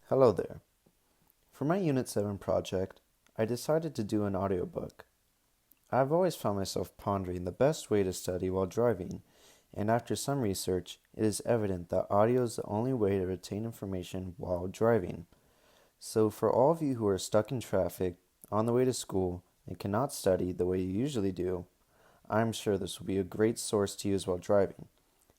Hello there. For my Unit 7 project, I decided to do an audiobook. I've always found myself pondering the best way to study while driving, and after some research, it is evident that audio is the only way to retain information while driving. So, for all of you who are stuck in traffic, on the way to school, and cannot study the way you usually do, I'm sure this will be a great source to use while driving.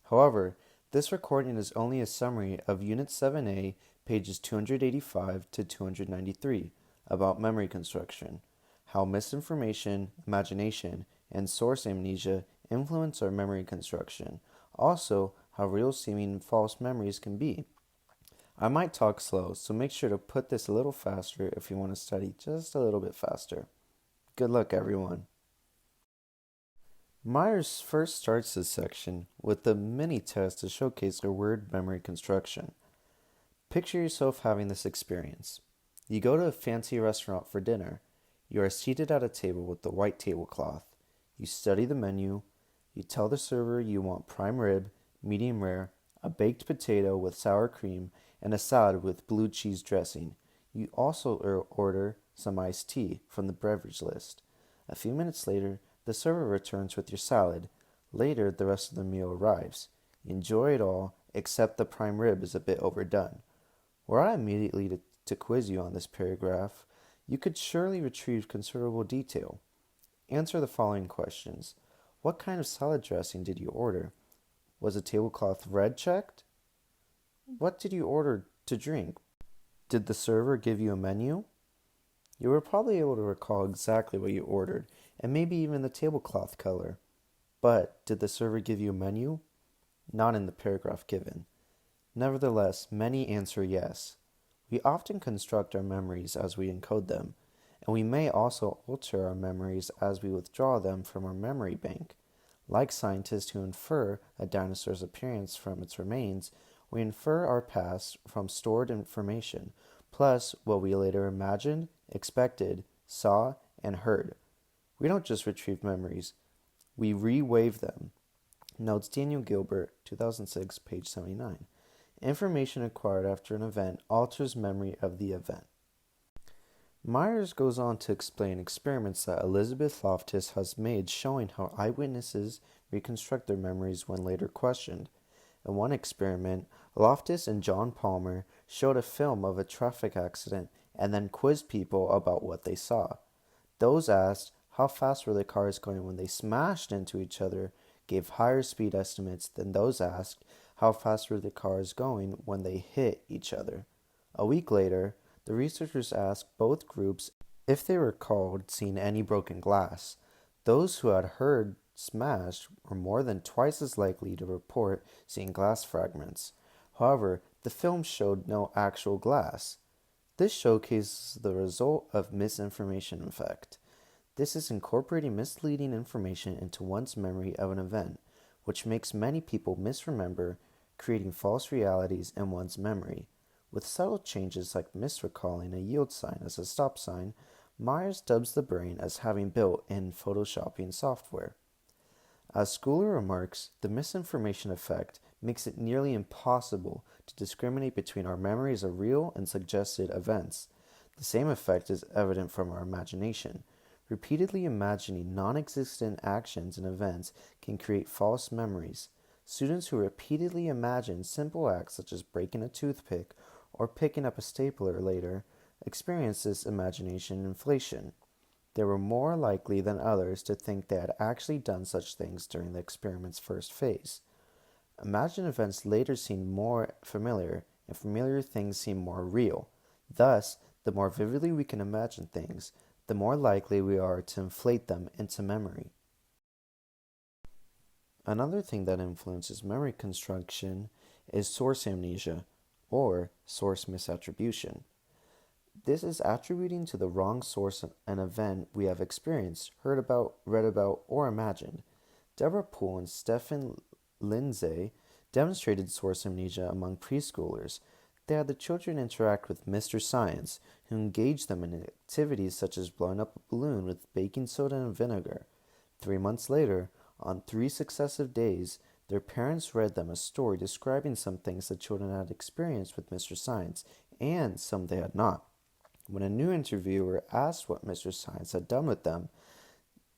However, this recording is only a summary of Unit 7A, pages 285 to 293, about memory construction, how misinformation, imagination, and source amnesia influence our memory construction, also how real seeming false memories can be. I might talk slow, so make sure to put this a little faster if you want to study just a little bit faster. Good luck, everyone. Myers first starts this section with a mini test to showcase their word memory construction. Picture yourself having this experience. You go to a fancy restaurant for dinner. You are seated at a table with the white tablecloth. You study the menu. You tell the server you want prime rib, medium rare, a baked potato with sour cream, and a salad with blue cheese dressing. You also order some iced tea from the beverage list. A few minutes later, the server returns with your salad. Later, the rest of the meal arrives. You enjoy it all, except the prime rib is a bit overdone. Were I immediately to quiz you on this paragraph, you could surely retrieve considerable detail. Answer the following questions. What kind of salad dressing did you order? Was the tablecloth red checked? What did you order to drink? Did the server give you a menu? You were probably able to recall exactly what you ordered, and maybe even the tablecloth color. But did the server give you a menu? Not in the paragraph given. Nevertheless, many answer yes. We often construct our memories as we encode them, and we may also alter our memories as we withdraw them from our memory bank. Like scientists who infer a dinosaur's appearance from its remains, we infer our past from stored information, plus what we later imagined, expected, saw, and heard. We don't just retrieve memories, we re-wave them. Notes Daniel Gilbert, 2006, page 79. Information acquired after an event alters memory of the event. Myers goes on to explain experiments that Elizabeth Loftus has made showing how eyewitnesses reconstruct their memories when later questioned. In one experiment, Loftus and John Palmer showed a film of a traffic accident and then quizzed people about what they saw. Those asked how fast were the cars going when they smashed into each other gave higher speed estimates than those asked how fast were the cars going when they hit each other. A week later, the researchers asked both groups if they recalled seeing any broken glass. Those who had heard smashed were more than twice as likely to report seeing glass fragments. However, the film showed no actual glass. This showcases the result of misinformation effect. This is incorporating misleading information into one's memory of an event, which makes many people misremember, creating false realities in one's memory. With subtle changes like misrecalling a yield sign as a stop sign, Myers dubs the brain as having built in photoshopping software. As Schooler remarks, the misinformation effect makes it nearly impossible to discriminate between our memories of real and suggested events. The same effect is evident from our imagination. Repeatedly imagining non-existent actions and events can create false memories. Students who repeatedly imagine simple acts such as breaking a toothpick or picking up a stapler later experience this imagination inflation. They were more likely than others to think they had actually done such things during the experiment's first phase. Imagined events later seem more familiar, and familiar things seem more real. Thus, the more vividly we can imagine things, the more likely we are to inflate them into memory. Another thing that influences memory construction is source amnesia, or source misattribution. This is attributing to the wrong source an event we have experienced, heard about, read about, or imagined. Deborah Poole and Stephen Lindsay demonstrated source amnesia among preschoolers. They had the children interact with Mr. Science, who engaged them in activities such as blowing up a balloon with baking soda and vinegar. 3 months later, on 3 successive days, their parents read them a story describing some things the children had experienced with Mr. Science and some they had not. When a new interviewer asked what Mr. Science had done with them,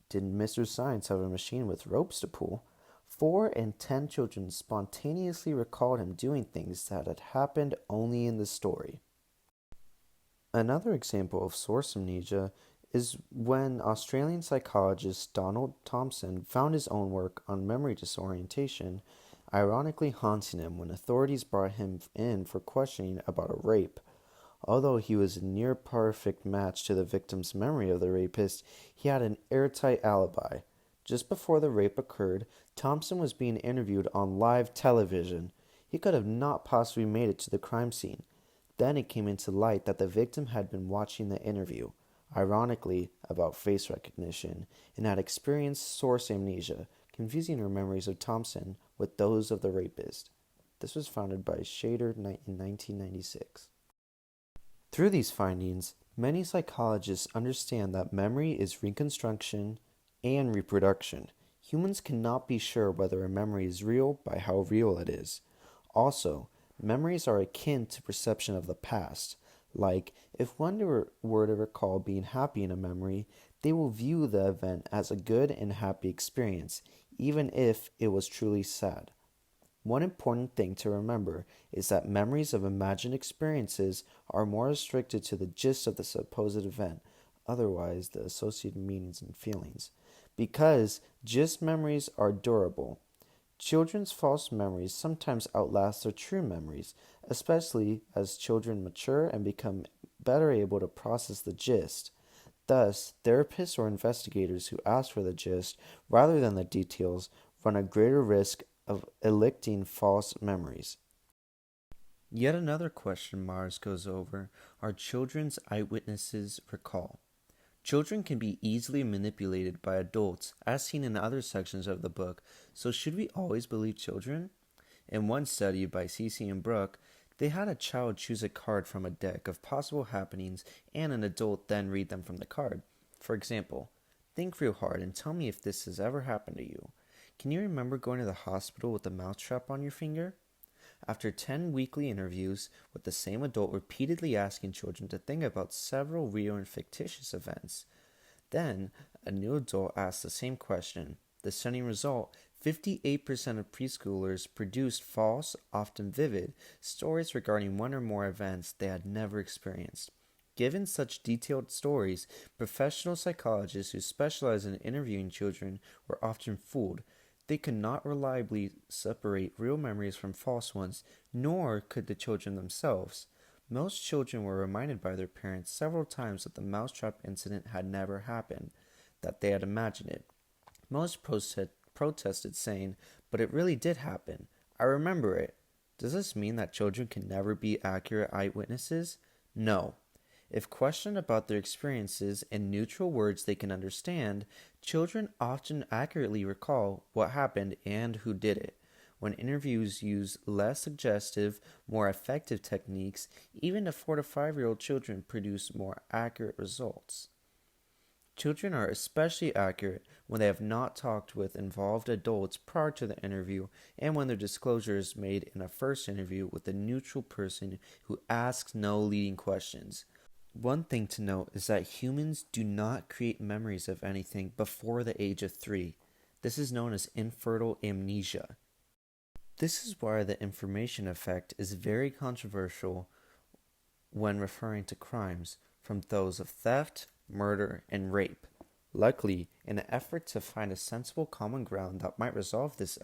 did Mr. Science have a machine with ropes to pull? 4 in 10 children spontaneously recalled him doing things that had happened only in the story. Another example of source amnesia is when Australian psychologist Donald Thompson found his own work on memory disorientation ironically haunting him when authorities brought him in for questioning about a rape. Although he was a near perfect match to the victim's memory of the rapist, he had an airtight alibi. Just before the rape occurred, Thompson was being interviewed on live television. He could have not possibly made it to the crime scene. Then it came into light that the victim had been watching the interview, ironically about face recognition, and had experienced source amnesia, confusing her memories of Thompson with those of the rapist. This was founded by Shader in 1996. Through these findings, many psychologists understand that memory is reconstruction and reproduction. Humans cannot be sure whether a memory is real by how real it is. Also, memories are akin to perception of the past. Like, if one were to recall being happy in a memory, they will view the event as a good and happy experience, even if it was truly sad. One important thing to remember is that memories of imagined experiences are more restricted to the gist of the supposed event, otherwise the associated meanings and feelings, because gist memories are durable. Children's false memories sometimes outlast their true memories, especially as children mature and become better able to process the gist. Thus, therapists or investigators who ask for the gist rather than the details run a greater risk of eliciting false memories. Yet another question Mars goes over are children's eyewitnesses recall. Children can be easily manipulated by adults, as seen in other sections of the book, so should we always believe children? In one study by Cece and Brooke, they had a child choose a card from a deck of possible happenings and an adult then read them from the card. For example, think real hard and tell me if this has ever happened to you. Can you remember going to the hospital with a mousetrap on your finger? After 10 weekly interviews with the same adult repeatedly asking children to think about several real and fictitious events, then a new adult asked the same question. The stunning result, 58% of preschoolers produced false, often vivid, stories regarding one or more events they had never experienced. Given such detailed stories, professional psychologists who specialize in interviewing children were often fooled. They could not reliably separate real memories from false ones, nor could the children themselves. Most children were reminded by their parents several times that the mousetrap incident had never happened, that they had imagined it. Most protested, saying, "But it really did happen. I remember it." Does this mean that children can never be accurate eyewitnesses? No. If questioned about their experiences in neutral words they can understand, children often accurately recall what happened and who did it. When interviews use less suggestive, more effective techniques, even the 4 to 5-year-old children produce more accurate results. Children are especially accurate when they have not talked with involved adults prior to the interview and when their disclosure is made in a first interview with a neutral person who asks no leading questions. One thing to note is that humans do not create memories of anything before the age of 3. This is known as infertile amnesia. This is why the information effect is very controversial when referring to crimes, from those of theft, murder, and rape. Luckily, in an effort to find a sensible common ground that might resolve this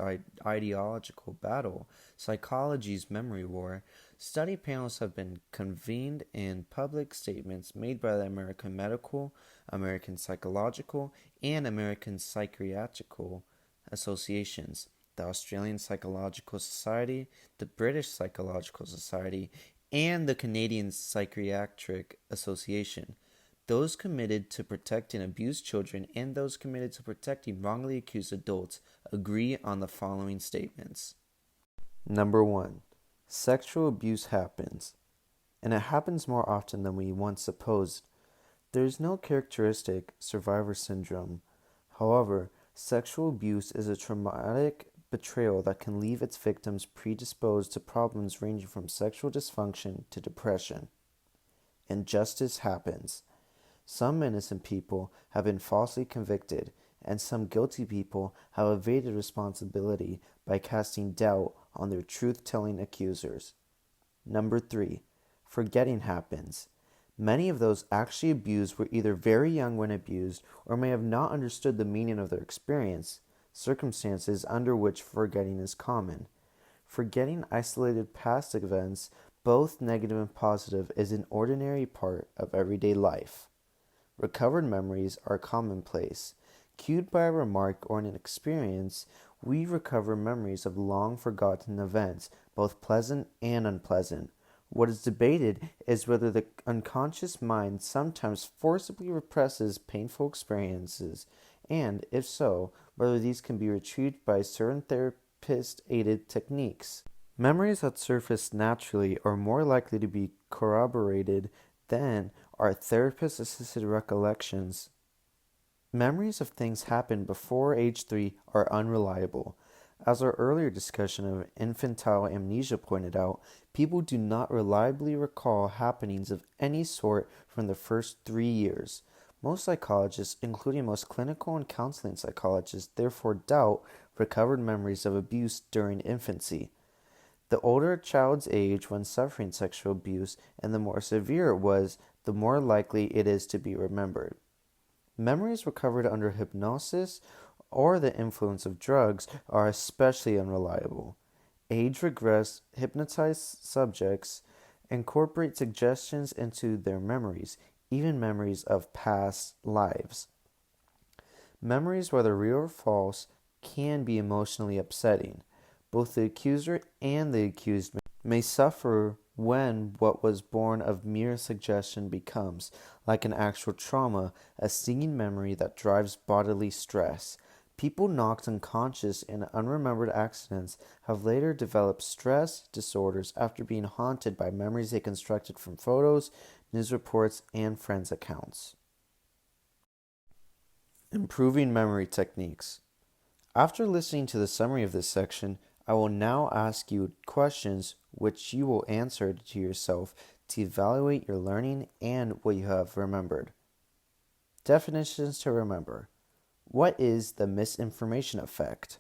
ideological battle, psychology's memory war, study panels have been convened and public statements made by the American Medical, American Psychological, and American Psychiatrical Associations, the Australian Psychological Society, the British Psychological Society, and the Canadian Psychiatric Association. Those committed to protecting abused children and those committed to protecting wrongly accused adults agree on the following statements. Number 1. Sexual abuse happens, and it happens more often than we once supposed. There is no characteristic survivor syndrome. However, sexual abuse is a traumatic betrayal that can leave its victims predisposed to problems ranging from sexual dysfunction to depression. Injustice happens. Some innocent people have been falsely convicted, and some guilty people have evaded responsibility by casting doubt on their truth-telling accusers. Number 3. Forgetting happens. Many of those actually abused were either very young when abused or may have not understood the meaning of their experience, circumstances under which forgetting is common. Forgetting isolated past events, both negative and positive, is an ordinary part of everyday life. Recovered memories are commonplace. Cued by a remark or an experience, we recover memories of long forgotten events, both pleasant and unpleasant. What is debated is whether the unconscious mind sometimes forcibly represses painful experiences, and, if so, whether these can be retrieved by certain therapist-aided techniques. Memories that surface naturally are more likely to be corroborated than are therapist-assisted recollections. Memories of things happened before age 3 are unreliable. As our earlier discussion of infantile amnesia pointed out, people do not reliably recall happenings of any sort from the first 3 years. Most psychologists, including most clinical and counseling psychologists, therefore doubt recovered memories of abuse during infancy. The older a child's age when suffering sexual abuse and the more severe it was, the more likely it is to be remembered. Memories recovered under hypnosis or the influence of drugs are especially unreliable. Age-regressed, hypnotized subjects incorporate suggestions into their memories, even memories of past lives. Memories, whether real or false, can be emotionally upsetting. Both the accuser and the accused may suffer when what was born of mere suggestion becomes, like an actual trauma, a stinging memory that drives bodily stress. People knocked unconscious in unremembered accidents have later developed stress disorders after being haunted by memories they constructed from photos, news reports, and friends' accounts. Improving memory techniques. After listening to the summary of this section, I will now ask you questions which you will answer to yourself to evaluate your learning and what you have remembered. Definitions to remember. What is the misinformation effect?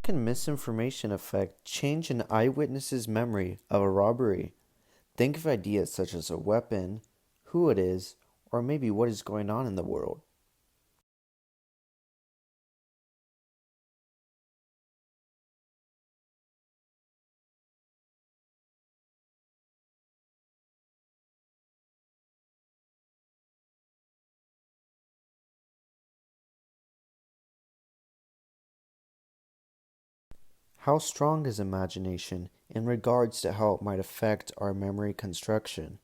How can misinformation affect change an eyewitness's memory of a robbery? Think of ideas such as a weapon, who it is, or maybe what is going on in the world. How strong is imagination in regards to how it might affect our memory construction?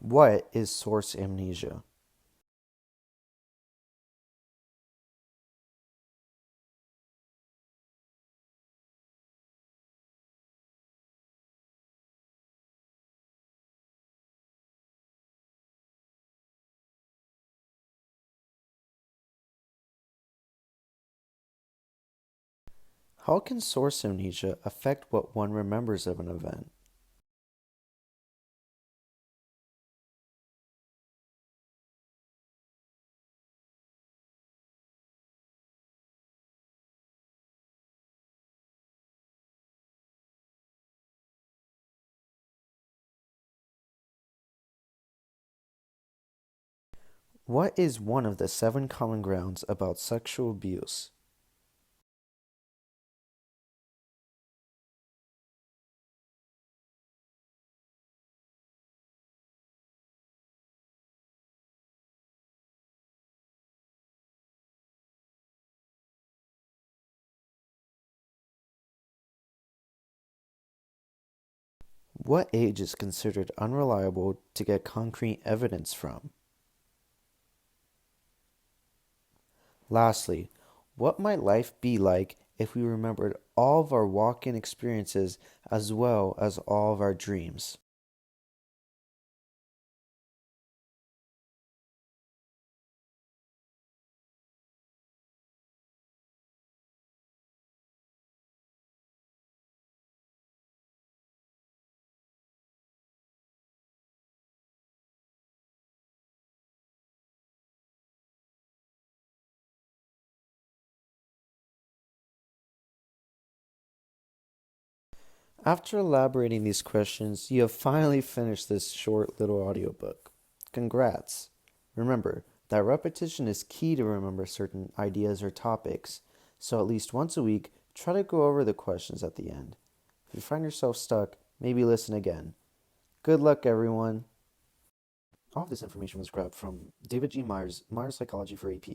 What is source amnesia? How can source amnesia affect what one remembers of an event? What is one of the 7 common grounds about sexual abuse? What age is considered unreliable to get concrete evidence from? Lastly, what might life be like if we remembered all of our walk-in experiences as well as all of our dreams? After elaborating these questions, you have finally finished this short little audiobook. Congrats! Remember that repetition is key to remember certain ideas or topics, so at least once a week, try to go over the questions at the end. If you find yourself stuck, maybe listen again. Good luck, everyone! All of this information was grabbed from David G. Myers' Psychology for AP.